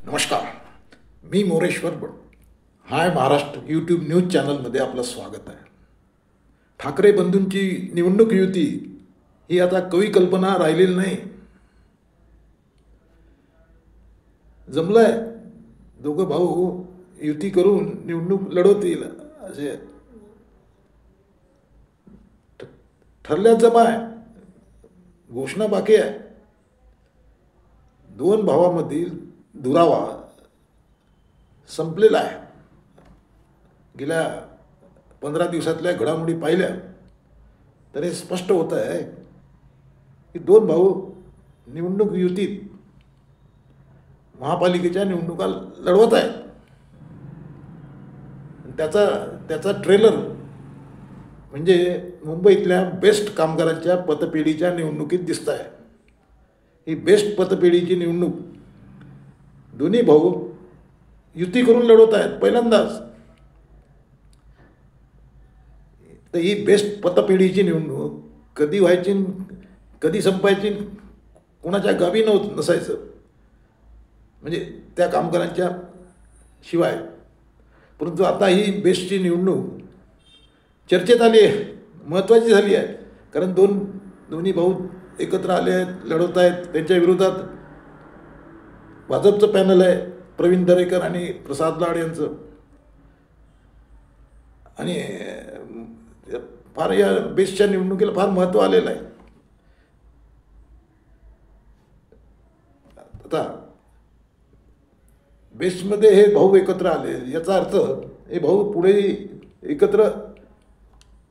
नमस्कार, मी मोरेश्वर बड. हाय Maharashtra YouTube news चॅनलमध्ये आपलं स्वागत आहे. ठाकरे बंधूंची निवडणूक युती ही आता कवी कल्पना राहिलेली नाही. जमलंय, दोघं भाऊ युती करून निवडणूक लढवतील असे ठरल्यात. जमा आहे, घोषणा बाकी आहे. दोन भावामधील दुरावा संपलेला आहे. गेल्या 15 दिवसातल्या घडामोडी पाहिल्या तर हे स्पष्ट होत आहे की दोन भाऊ निवडणूक युतीत महापालिकेच्या निवडणुका लढवत आहेत. त्याचा ट्रेलर म्हणजे मुंबईतल्या बेस्ट कामगारांच्या पतपेढीच्या निवडणुकीत दिसत आहे. ही बेस्ट पतपेढीची निवडणूक दोन्ही भाऊ युती करून लढवत आहेत पहिल्यांदाच. तर ही बेस्ट पतपेढीची निवडणूक कधी व्हायची, कधी संपायची, कोणाच्या गावी नसायचं. म्हणजे त्या कामगारांच्या शिवाय. परंतु आता ही बेस्टची निवडणूक चर्चेत आली आहे, महत्त्वाची झाली आहे. कारण दोन्ही भाऊ एकत्र आले आहेत, लढवत आहेत. त्यांच्या विरोधात भाजपचं पॅनल आहे, प्रवीण दरेकर आणि प्रसाद लाड यांचं. आणि फार या बेस्टच्या निवडणुकीला फार महत्त्व आलेलं आहे. आता बेस्टमध्ये हे भाऊ एकत्र आले, याचा अर्थ हे भाऊ पुढे एकत्र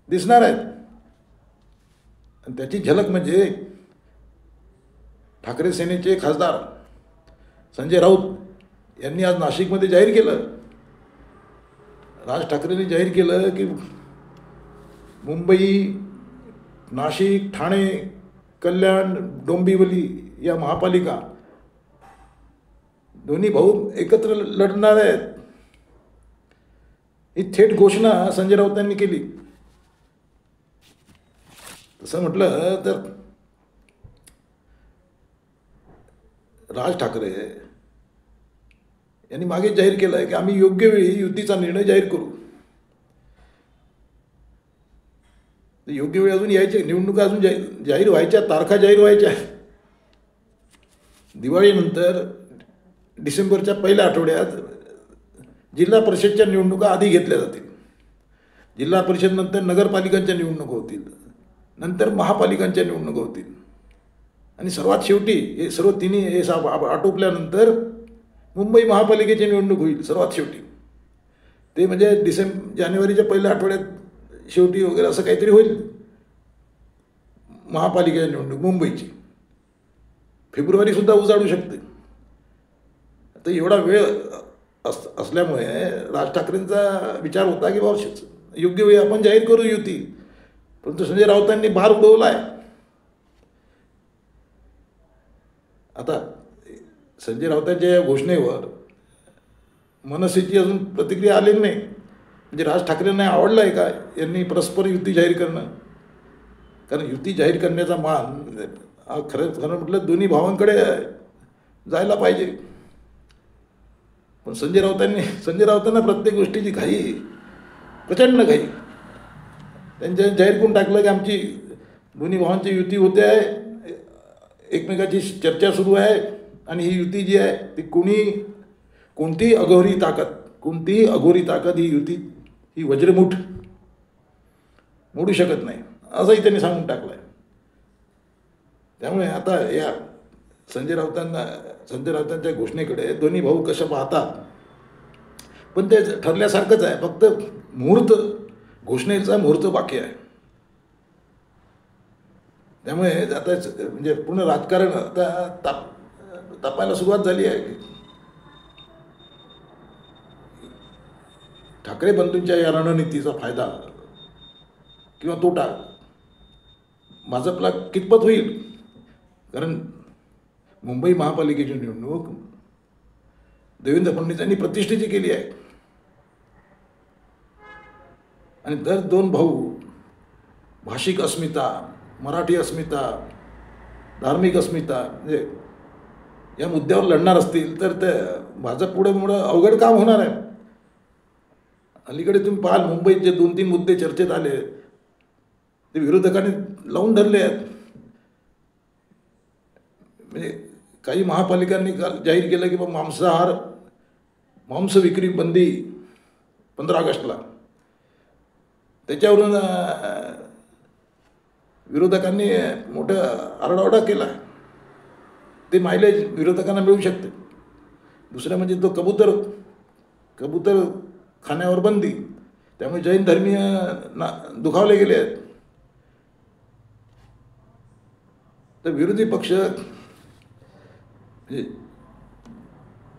दिसणार आहेत. आणि त्याची झलक म्हणजे ठाकरे सेनेचे खासदार संजय राऊत यांनी आज नाशिकमध्ये जाहीर केलं. राज ठाकरेंनी जाहीर केलं की मुंबई, नाशिक, ठाणे, कल्याण, डोंबिवली या महापालिका दोन्ही भाऊ एकत्र लढणार आहेत. ही थेट घोषणा संजय राऊतांनी केली. तसं म्हटलं तर राज ठाकरे यांनी मागे जाहीर केलं आहे की आम्ही योग्य वेळी युतीचा निर्णय जाहीर करू. योग्य वेळी अजून यायचे, निवडणुका अजून जाहीर व्हायच्या, तारखा जाहीर व्हायच्या. दिवाळीनंतर डिसेंबरच्या पहिल्या आठवड्यात जिल्हा परिषदच्या निवडणुका आधी घेतल्या जातील. जिल्हा परिषदनंतर नगरपालिकांच्या निवडणुका होतील, नंतर महापालिकांच्या निवडणुका होतील. आणि सर्वात शेवटी हे सर्व तिन्ही हे आटोपल्यानंतर मुंबई महापालिकेची निवडणूक होईल सर्वात शेवटी. ते म्हणजे जानेवारीच्या पहिल्या आठवड्यात शेवटी वगैरे असं काहीतरी होईल महापालिकेची निवडणूक मुंबईची. फेब्रुवारीसुद्धा उजाडू शकते. तर एवढा वेळ असल्यामुळे राज ठाकरेंचा विचार होता की बाबा योग्य वेळी आपण जाहीर करू युती. परंतु संजय राऊतांनी भार उडवला आहे. आता संजय राऊतांच्या या घोषणेवर मनसेची अजून प्रतिक्रिया आलेली नाही. म्हणजे राज ठाकरेंना आवडलं आहे का यांनी परस्पर युती जाहीर करणं? कारण युती जाहीर करण्याचा मान खरं म्हटलं दोन्ही भावांकडे जायला पाहिजे. पण संजय राऊतांना प्रत्येक गोष्टीची घाई, प्रचंड घाई. त्यांच्या जाहीर करून टाकलं की आमची दोन्ही भावांची युती होते आहे, एकमेकाची चर्चा सुरू आहे. आणि ही युती जी आहे ती कोणतीही अघोरी ताकद ही युती, ही वज्रमुठ मोडू शकत नाही, असंही त्यांनी सांगून टाकलं आहे. त्यामुळे आता या संजय राऊतांच्या घोषणेकडे दोन्ही भाऊ कसं पाहतात. पण ते ठरल्यासारखंच आहे, फक्त घोषणेचा मुहूर्त बाकी आहे. त्यामुळे आता म्हणजे पूर्ण राजकारण आता तापायला सुरुवात झाली आहे. ठाकरे बंधूंच्या या रणनीतीचा फायदा किंवा तोटा भाजपला कितपत होईल? कारण मुंबई महापालिकेची निवडणूक देवेंद्र फडणवीसांनी प्रतिष्ठेची केली आहे. आणि दर दोन भाऊ भाषिक अस्मिता, मराठी अस्मिता, धार्मिक अस्मिता म्हणजे या मुद्द्यावर लढणार असतील तर ते भाजप पुढे अवघड काम होणार आहे. अलीकडे तुम्ही पाहाल मुंबईत जे 2-3 मुद्दे चर्चेत आले ते विरोधकांनी लावून धरले आहेत. म्हणजे काही महापालिकांनी काल जाहीर केलं की मांस विक्री बंदी 15 ऑगस्टला. त्याच्यावरून विरोधकांनी मोठा आरडाओरडा केला. ते मायलेज विरोधकांना मिळू शकते. दुसरं म्हणजे तो कबूतर खाण्यावर बंदी, त्यामुळे जैन धर्मीय दुखावले गेले आहेत. तर विरोधी पक्ष म्हणजे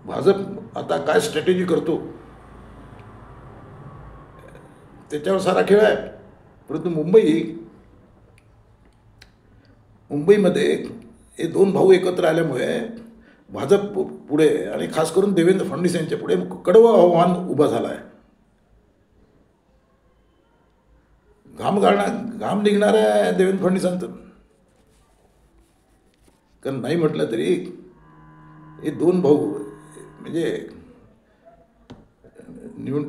भाजप आता काय स्ट्रॅटेजी करतो त्याच्यावर सारा खेळ आहे. परंतु मुंबईमध्ये हे 2 भाऊ एकत्र आल्यामुळे भाजप पुढे आणि खास करून देवेंद्र फडणवीस यांच्या पुढे कडवं आव्हान उभं झालं आहे. घाम निघणार आहे देवेंद्र फडणवीसांचं. कारण नाही म्हटलं तरी हे 2 भाऊ म्हणजे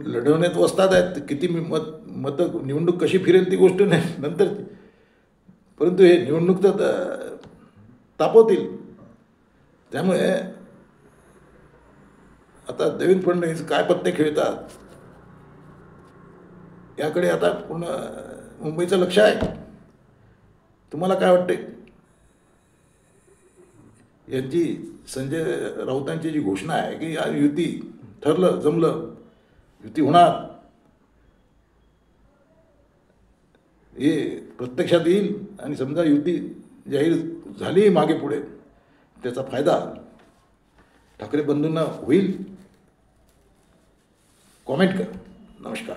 लढवण्यात वस्ताद आहेत. किती मतं निवडणूक कशी फिरेल ती गोष्ट नाही नंतर, परंतु हे निवडणूक तर तापवतील. त्यामुळे आता देवेंद्र फडणवीस काय पत्ते खेळतात याकडे आता पूर्ण मुंबईचं लक्ष आहे. तुम्हाला काय वाटते? यांची संजय राऊतांची जी घोषणा आहे की या युती ठरलं जमलं युती होणार, हे प्रत्यक्षात येईल आणि समजा युती जाहीर झाली मागे पुढे त्याचा फायदा ठाकरे बंधूंना होईल. कॉमेंट करा. नमस्कार.